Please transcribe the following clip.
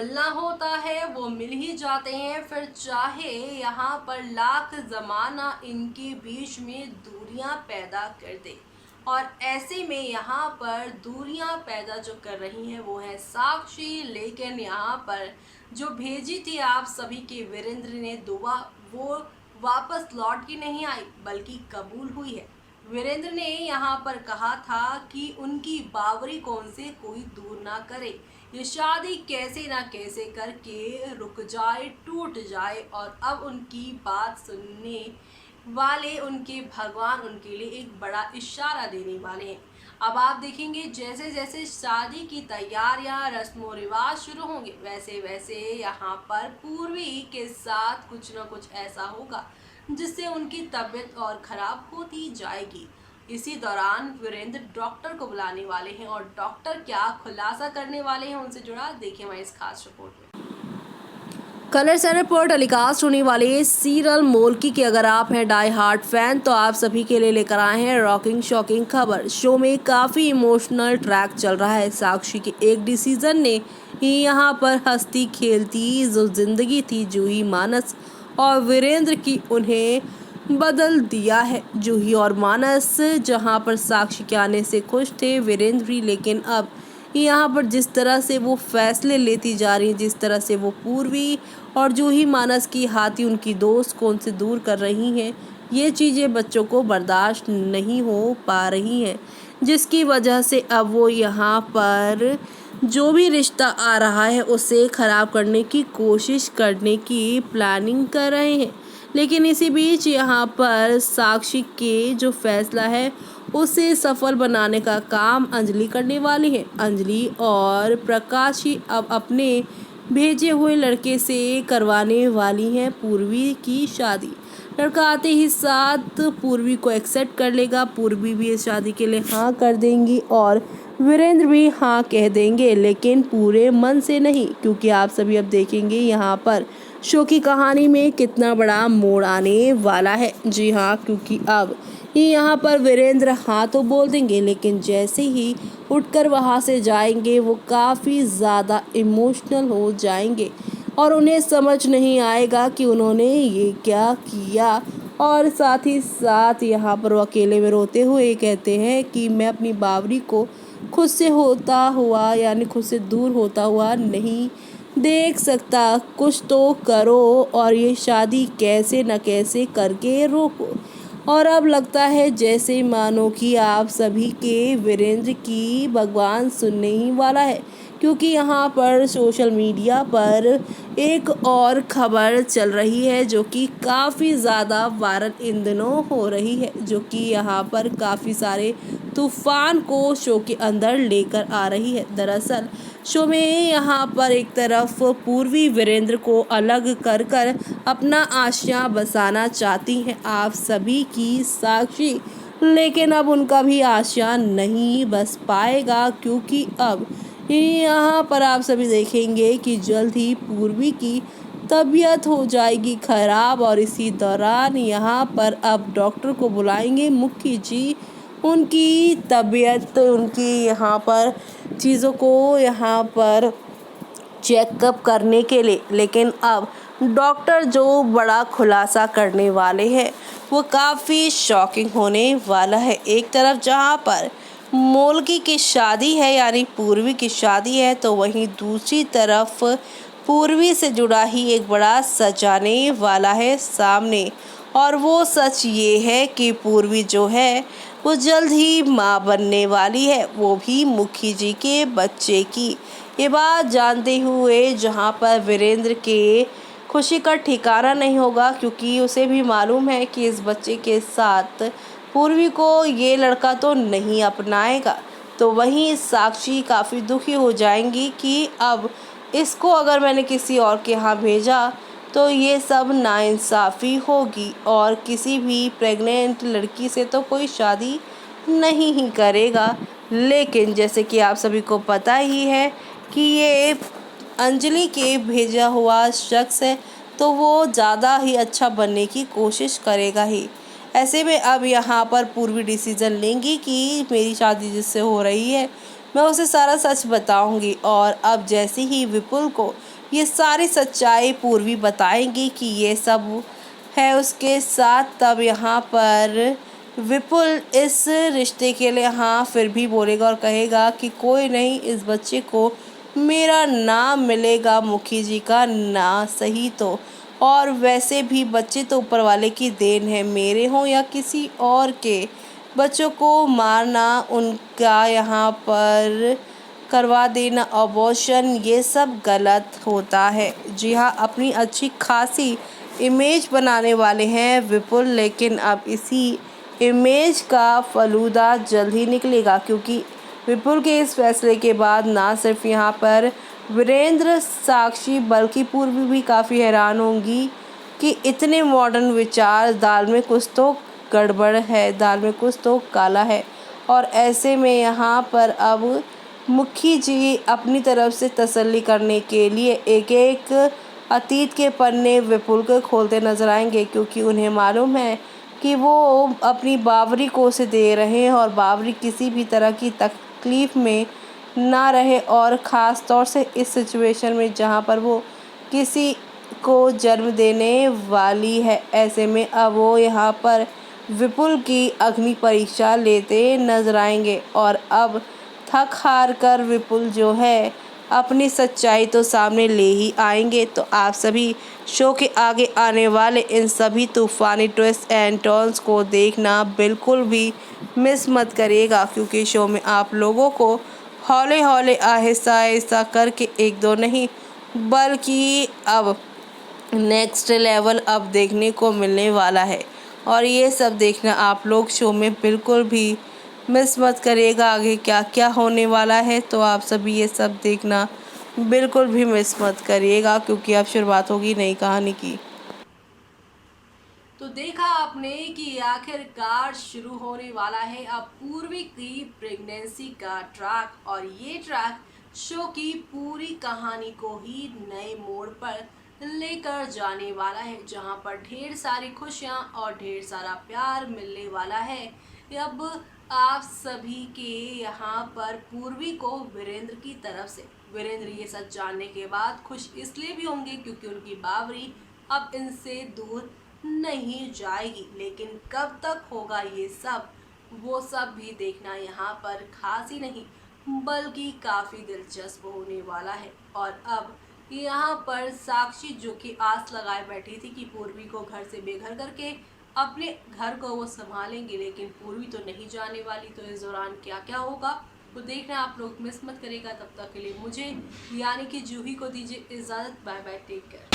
मिलना होता है वो मिल ही जाते हैं, फिर चाहे यहाँ पर लाख ज़माना इनके बीच में दूरियां पैदा कर दे। और ऐसे में यहाँ पर दूरियां पैदा जो कर रही हैं वो है साक्षी, लेकिन यहाँ पर जो भेजी थी आप सभी के वीरेंद्र ने दुआ, वो वापस लौट के नहीं आई बल्कि कबूल हुई है। वीरेंद्र ने यहाँ पर कहा था कि उनकी बावरी कौन से कोई दूर ना करे, ये शादी कैसे ना कैसे करके रुक जाए, टूट जाए। और अब उनकी बात सुनने वाले उनके भगवान उनके लिए एक बड़ा इशारा देने वाले हैं। अब आप देखेंगे जैसे जैसे शादी की तैयारियां रस्मों रिवाज शुरू होंगे वैसे वैसे यहाँ पर पूर्वी के साथ कुछ ना कुछ ऐसा होगा जिससे उनकी तबीयत और खराब होती जाएगी। इसी दौरान वीरेंद्र डॉक्टर को बुलाने वाले हैं और डॉक्टर क्या खुलासा करने वाले हैं उनसे जुड़ा, देखिए हमारी इस खास रिपोर्ट में। कलर चैनल पर टेलीकास्ट होने वाले सीरियल मोल्की के अगर आप हैं डाई हार्ट फैन तो आप सभी के लिए लेकर आए हैं रॉकिंग शॉकिंग खबर। शो में काफ़ी इमोशनल ट्रैक चल रहा है। साक्षी के एक डिसीजन ने ही यहाँ पर हंसती खेलती जो जिंदगी थी जूही मानस और वीरेंद्र की उन्हें बदल दिया है। जूही और मानस जहाँ पर साक्षी के आने से खुश थे वीरेंद्र भी, लेकिन अब यहाँ पर जिस तरह से वो फैसले लेती जा रही हैं, जिस तरह से वो पूर्वी और जूही मानस की हाथी उनकी दोस्त को उनसे दूर कर रही हैं, ये चीज़ें बच्चों को बर्दाश्त नहीं हो पा रही हैं, जिसकी वजह से अब वो यहाँ पर जो भी रिश्ता आ रहा है उसे ख़राब करने की कोशिश करने की प्लानिंग कर रहे हैं। लेकिन इसी बीच यहाँ पर साक्षी के जो फैसला है उसे सफल बनाने का काम अंजलि करने वाली है। अंजलि और प्रकाश ही अब अपने भेजे हुए लड़के से करवाने वाली हैं पूर्वी की शादी। लड़का आते ही साथ पूर्वी को एक्सेप्ट कर लेगा, पूर्वी भी इस शादी के लिए हाँ कर देंगी और वीरेंद्र भी हाँ कह देंगे, लेकिन पूरे मन से नहीं, क्योंकि आप सभी अब देखेंगे यहाँ पर शो की कहानी में कितना बड़ा मोड़ आने वाला है। जी हाँ, क्योंकि अब यहाँ पर वीरेंद्र हाँ तो बोल देंगे, लेकिन जैसे ही उठकर वहाँ से जाएंगे वो काफ़ी ज़्यादा इमोशनल हो जाएंगे और उन्हें समझ नहीं आएगा कि उन्होंने ये क्या किया। और साथ ही साथ यहाँ पर वो अकेले में रोते हुए कहते हैं कि मैं अपनी बावरी को खुद से होता हुआ यानी खुद से दूर होता हुआ नहीं देख सकता, कुछ तो करो और ये शादी कैसे न कैसे करके रोको। और अब लगता है जैसे मानो कि आप सभी के वीरेंद्र की भगवान सुनने ही वाला है, क्योंकि यहाँ पर सोशल मीडिया पर एक और खबर चल रही है जो कि काफ़ी ज़्यादा वायरल इन दिनों हो रही है, जो कि यहाँ पर काफ़ी सारे तूफान को शो के अंदर लेकर आ रही है। दरअसल शो में यहाँ पर एक तरफ पूर्वी वीरेंद्र को अलग कर कर अपना आशियाँ बसाना चाहती हैं आप सभी की साक्षी, लेकिन अब उनका भी आशियाँ नहीं बस पाएगा, क्योंकि अब यहाँ पर आप सभी देखेंगे कि जल्द ही पूर्वी की तबीयत हो जाएगी खराब और इसी दौरान यहाँ पर अब डॉक्टर को बुलाएंगे मुखी जी उनकी तबीयत, उनकी यहाँ पर चीज़ों को यहाँ पर चेकअप करने के लिए। लेकिन अब डॉक्टर जो बड़ा खुलासा करने वाले हैं वो काफ़ी शॉकिंग होने वाला है। एक तरफ जहाँ पर मोल्की की शादी है यानी पूर्वी की शादी है, तो वहीं दूसरी तरफ पूर्वी से जुड़ा ही एक बड़ा सच आने वाला है सामने। और वो सच ये है कि पूर्वी जो है वो जल्द ही माँ बनने वाली है, वो भी मुखी जी के बच्चे की। ये बात जानते हुए जहाँ पर वीरेंद्र के खुशी का ठिकाना नहीं होगा, क्योंकि उसे भी मालूम है कि इस बच्चे के साथ पूर्वी को ये लड़का तो नहीं अपनाएगा। तो वहीं साक्षी काफ़ी दुखी हो जाएंगी कि अब इसको अगर मैंने किसी और के यहाँ भेजा तो ये सब नाइंसाफ़ी होगी और किसी भी प्रेग्नेंट लड़की से तो कोई शादी नहीं ही करेगा। लेकिन जैसे कि आप सभी को पता ही है कि ये अंजलि के भेजा हुआ शख्स है, तो वो ज़्यादा ही अच्छा बनने की कोशिश करेगा ही। ऐसे में अब यहाँ पर पूर्वी डिसीज़न लेंगी कि मेरी शादी जिससे हो रही है मैं उसे सारा सच बताऊंगी। और अब जैसे ही विपुल को ये सारी सच्चाई पूर्वी बताएंगी कि ये सब है उसके साथ। तब यहाँ पर विपुल इस रिश्ते के लिए हाँ फिर भी बोलेगा और कहेगा कि कोई नहीं, इस बच्चे को मेरा नाम मिलेगा, मुखी जी का ना सही तो। और वैसे भी बच्चे तो ऊपर वाले की देन है, मेरे हों या किसी और के, बच्चों को मारना, उनका यहाँ पर करवा देना अबॉर्शन, ये सब गलत होता है। जी हाँ, अपनी अच्छी खासी इमेज बनाने वाले हैं विपुल, लेकिन अब इसी इमेज का फलूदा जल्द ही निकलेगा, क्योंकि विपुल के इस फैसले के बाद ना सिर्फ यहाँ पर वीरेंद्र, साक्षी बल्कि पूर्वी भी काफ़ी हैरान होंगी कि इतने मॉडर्न विचार, दाल में कुछ तो गड़बड़ है, दाल में कुछ तो काला है। और ऐसे में यहाँ पर अब मुखी जी अपनी तरफ से तसल्ली करने के लिए एक एक अतीत के पन्ने विपुल को खोलते नजर आएंगे, क्योंकि उन्हें मालूम है कि वो अपनी बावरी को उसे दे रहे हैं और बावरी किसी भी तरह की तकलीफ़ में ना रहे, और ख़ास तौर से इस सिचुएशन में जहाँ पर वो किसी को जन्म देने वाली है। ऐसे में अब वो यहाँ पर विपुल की अग्नि परीक्षा लेते नजर आएंगे, और अब थक हार कर विपुल जो है अपनी सच्चाई तो सामने ले ही आएंगे। तो आप सभी शो के आगे आने वाले इन सभी तूफ़ानी ट्विस्ट एंड टर्न्स को देखना बिल्कुल भी मिस मत करिएगा, क्योंकि शो में आप लोगों को हौले हौले आहिस्ता आहिस्ता करके एक दो नहीं बल्कि अब नेक्स्ट लेवल अब देखने को मिलने वाला है। और ये सब देखना आप लोग शो में बिल्कुल भी मिस मत करिएगा, आगे क्या क्या होने वाला है। तो आप सभी ये सब देखना बिल्कुल भी मिस मत करिएगा, क्योंकि अब शुरुआत होगी नई कहानी की। तो देखा आपने कि आखिरकार शुरू होने वाला है अब पूर्वी की प्रेगनेंसी का ट्रैक, और ये ट्रैक शो की पूरी कहानी को ही नए मोड़ पर लेकर जाने वाला है, जहां पर ढेर सारी खुशियां और ढेर सारा प्यार मिलने वाला है। अब आप सभी के यहाँ पर पूर्वी को वीरेंद्र की तरफ से, वीरेंद्र ये सच जानने के बाद खुश इसलिए भी होंगे क्योंकि उनकी बावरी अब इनसे दूर नहीं जाएगी। लेकिन कब तक होगा ये सब, वो सब भी देखना यहाँ पर खास ही नहीं बल्कि काफ़ी दिलचस्प होने वाला है। और अब यहाँ पर साक्षी जो कि आस लगाए बैठी थी कि पूर्वी को घर से बेघर करके अपने घर को वो संभालेंगे, लेकिन पूर्वी तो नहीं जाने वाली। तो इस दौरान क्या क्या होगा वो देखना आप लोग मिस मत करेगा। तब तक के लिए मुझे यानी कि जूही को दीजिए इजाज़त। Bye bye, take care.